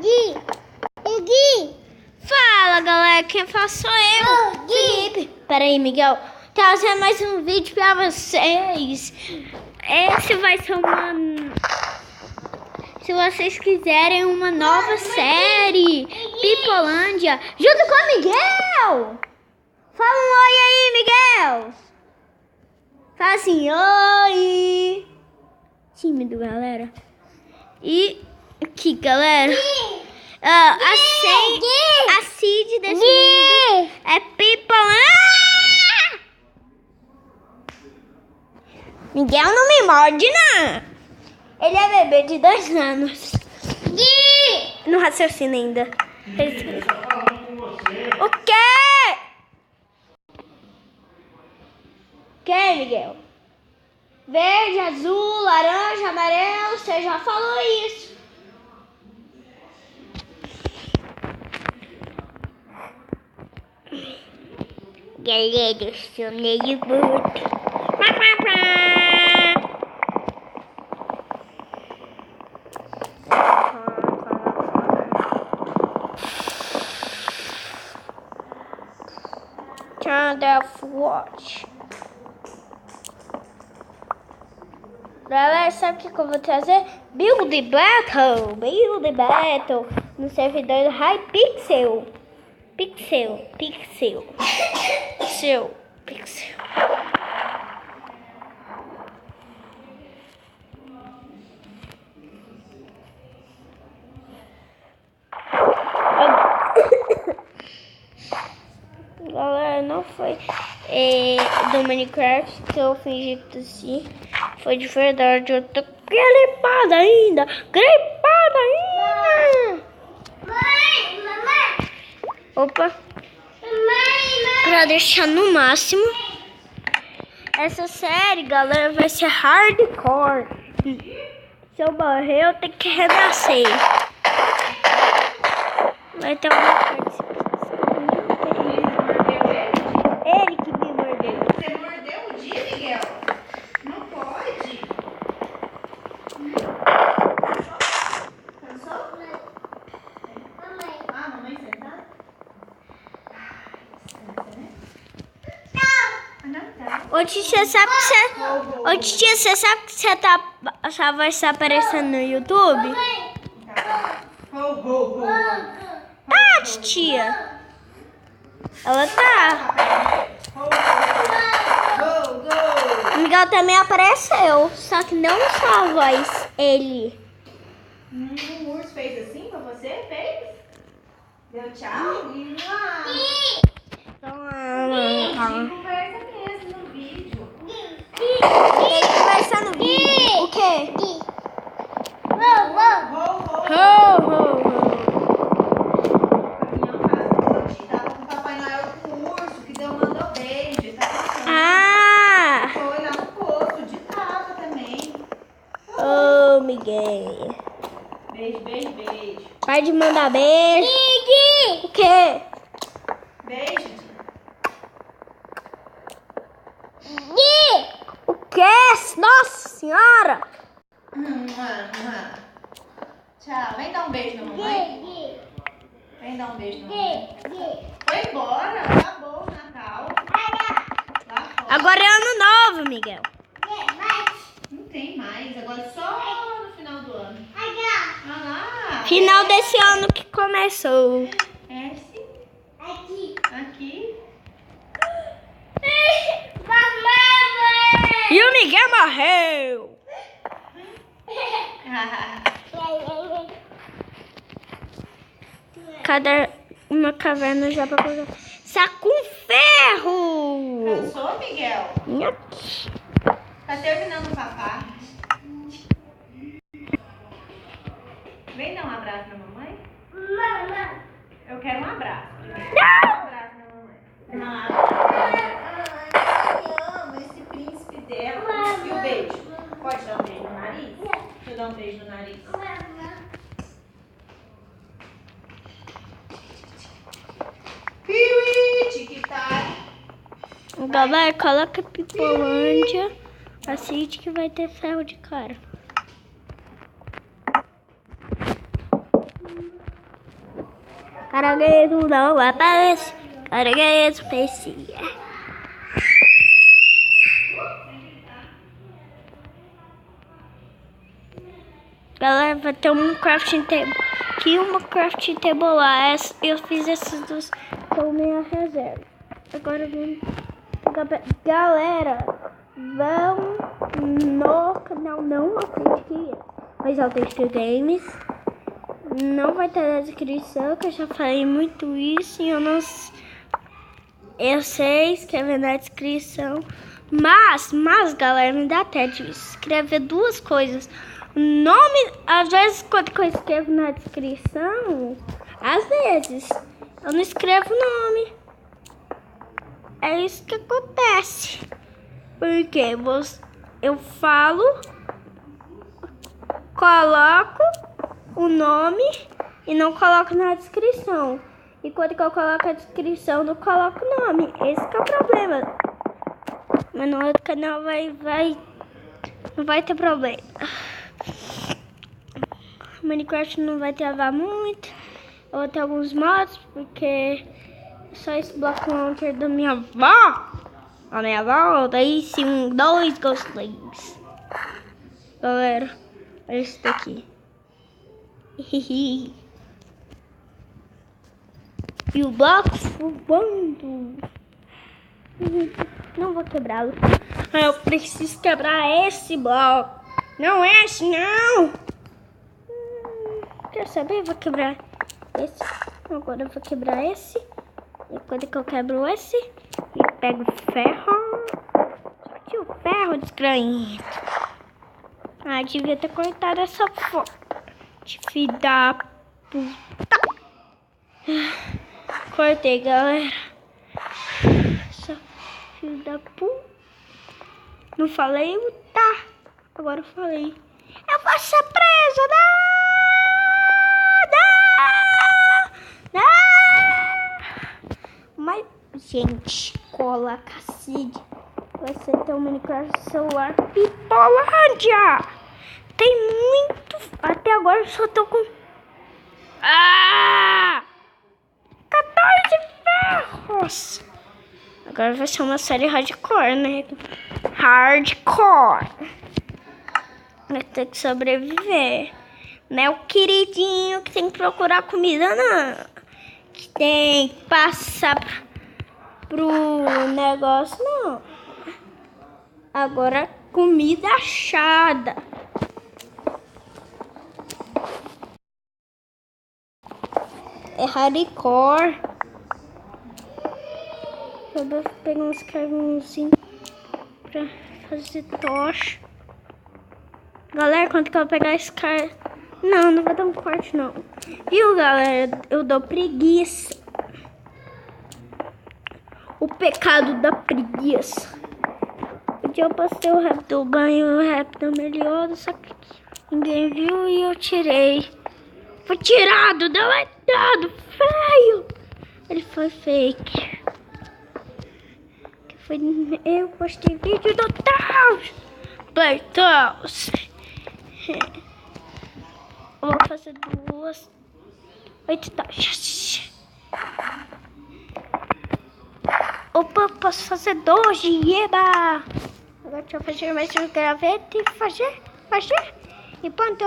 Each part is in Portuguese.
Gui. Fala, galera, quem fala sou eu, Felipe. Pera aí, Miguel. Trazendo mais um vídeo pra vocês. Esse vai ser uma... Se vocês quiserem uma nova série, Pipolândia, junto com o Miguel. Fala um oi aí, Miguel. Fala assim, oi. Tímido, galera. E aqui, galera. A Cid desse mundo é Pipolândia. Miguel não me morde, não. Ele é bebê de 2 anos. Não raciocina ainda. O quê? O que, Miguel? Verde, azul, laranja, amarelo. Você já falou isso. Galera, eu sou meio burro. Turn off watch. Galera, sabe o que eu vou trazer? Build Battle no servidor Hypixel. Pixel. Galera, não foi do Minecraft que eu fingi tossir. Foi de verdade. Eu tô gripada ainda. Mamãe. Opa. Pra deixar no máximo. Essa série, galera, vai ser hardcore. Se eu morrer, eu tenho que renascer. Vai ter uma participação. Ele que me mordeu. Você mordeu o dia, Miguel? Não pode. Cansou? Mamãe. Ah, mamãe sentada? Ô, tia, você sabe que você vai estar aparecendo no YouTube? Tá, tia. Ela tá. O Miguel também apareceu, só que não só a voz, ele. O urso fez assim pra você? Fez? Deu tchau? Conversa mesmo no vídeo. Ele conversa no vídeo. O quê? Tava com o Papai Noel com o urso que mandou beijo. Ah! Foi lá no posto, de casa também. Ô, Miguel. Beijo. Vai de mandar beijo. O quê? Beijo. O quê? Nossa senhora! Tchau. Vem dar um beijo na mamãe. Vem dar um beijo na mamãe. Foi embora. Acabou o Natal. Lá fora. Agora é ano novo, Miguel. Não tem mais. Agora só no final do ano. Ah lá. Final desse ano que começou. Esse. Aqui. E o Miguel morreu. Cada uma caverna já pra colocar. Saco com ferro. Cansou, Miguel? Tá terminando o papá. Vem dar um abraço na mamãe. Eu quero um abraço. Um abraço na mamãe. Ai, amo esse príncipe dela. E o beijo? Pode dar um beijo no nariz? Deixa eu dar um beijo no nariz. Galera, coloca Pipolândia. Assiste que vai ter ferro de cara. Caranguejo não aparece. Caranguejo pecia. Galera, vai ter um crafting table. Aqui uma crafting table lá. Eu fiz esses dois com minha reserva. Agora vamos... Galera, vão no canal não Authentic, mas Authentic Games. Não vai ter na descrição, que eu já falei muito isso. E eu sei escrever na descrição. Mas, galera, me dá até de escrever duas coisas. O nome, às vezes, quando eu escrevo na descrição, às vezes, eu não escrevo o nome. É isso que acontece. Porque eu falo, coloco o nome e não coloco na descrição. E quando eu coloco a descrição, não coloco o nome. Esse que é o problema. Mas no outro canal não vai ter problema. Minecraft não vai travar muito. Eu vou ter alguns mods, porque só esse bloco launcher da minha avó. A minha avó, daí sim, 2 Ghostlings. Galera, olha isso daqui. E o bloco voando. Não vou quebrá-lo. Eu preciso quebrar esse bloco. Não esse, não. Quer saber? Eu vou quebrar esse. Agora eu vou quebrar esse. E quando que eu quebro esse, e pego ferro. E o ferro desgranhento. Ah, devia ter cortado essa foto. Filho da puta. Cortei, galera. Essa filho da puta. Não falei o tá. Agora eu falei. Eu vou ser presa. Não. Mas, gente, cola cacete. Vai ser ter um Minecraft celular Pipolândia. Tem muito. Até agora eu só tô com 14 ferros. Agora vai ser uma série hardcore, né? Hardcore. Vai ter que sobreviver. Não é o queridinho que tem que procurar comida, não. Que tem que passar pro negócio, não. Agora, comida achada. É hardcore. Eu vou pegar uns carvãozinhos pra fazer tocha. Galera, quanto que eu vou pegar esse cara? Não vai dar um corte, não. Viu, galera? Eu dou preguiça. O pecado da preguiça. Um dia eu postei o rap do banho e o rap da Melioda, só que ninguém viu e eu tirei. Foi tirado, deletado, feio. Ele foi fake. Eu postei vídeo do Taos. Playtails. Eu vou fazer 8 tochas. Opa, posso fazer 2, eba! Agora deixa eu fazer mais um gravete e fazer. E pronto.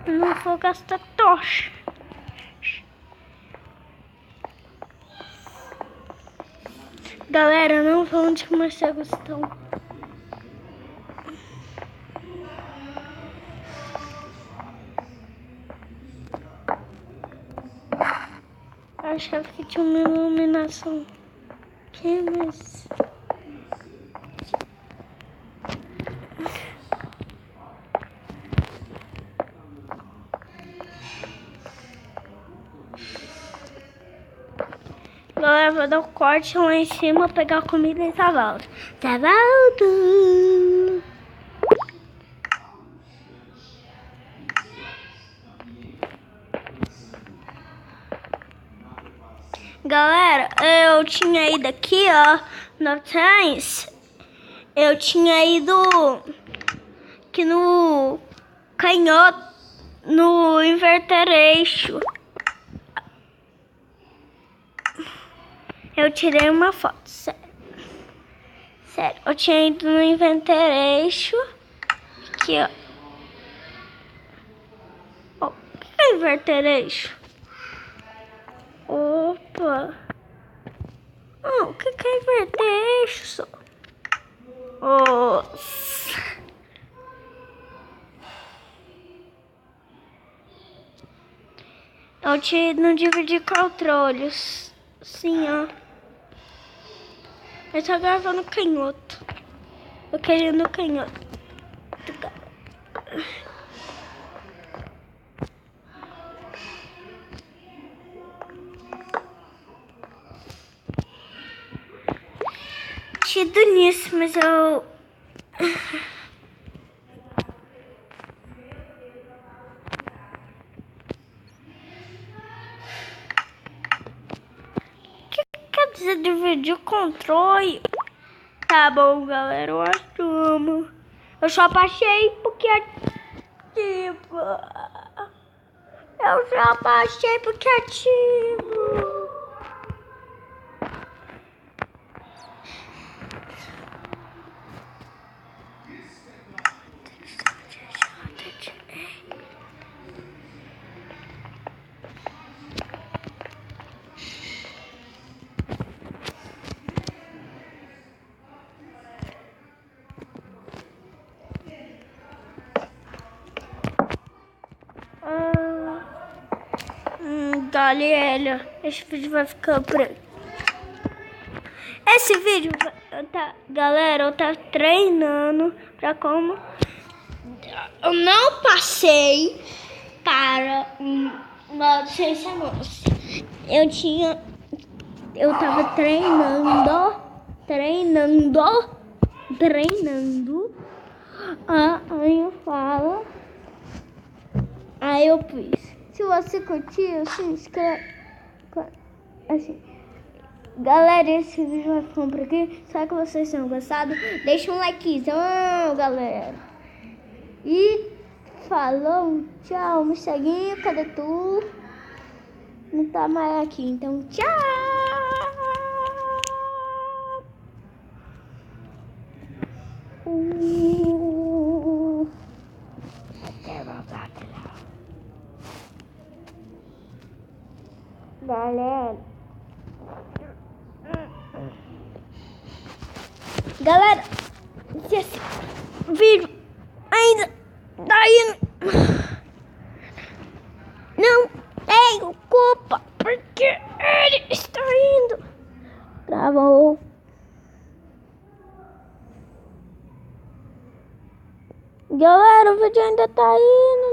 Não vou gastar tocha. Galera, não vão onde os morcegos estão. Eu achava que tinha uma iluminação aqui, mas... Galera, vou dar um corte lá em cima, pegar a comida e já volto. Já volto. Galera, eu tinha ido aqui, ó, no trens. Eu tinha ido aqui no canhoto, no inverter eixo. Eu tirei uma foto, sério. Sério, eu tinha ido no inverter eixo. Aqui, ó. O que é inverter eixo? Opa. O que é inverter eixo? Eu tinha ido no dividir controles. Sim, ó. Eu tô gravando canhoto. Eu queria no canhoto. Tido nisso, mas eu... O que quer dizer dividir o controle? Tá bom, galera, eu assumo. Eu só baixei porque é ativo. Eu já baixei porque é ativo. Galera, esse vídeo vai ficar por aí. Esse vídeo, galera, eu tava treinando pra como eu não passei para uma docência moça. Eu tava treinando. Aí eu falo. Aí eu fiz. Se você curtiu, se inscreve. Assim. Galera, esse vídeo vai ficando por aqui. Espero que vocês tenham gostado. Deixa um likezão, galera. E falou, tchau. Me seguinho, cadê tu? Não tá mais aqui, então tchau. Galera, se esse vídeo ainda tá indo, não tenho culpa, porque ele está indo. Travou. Galera, o vídeo ainda tá indo.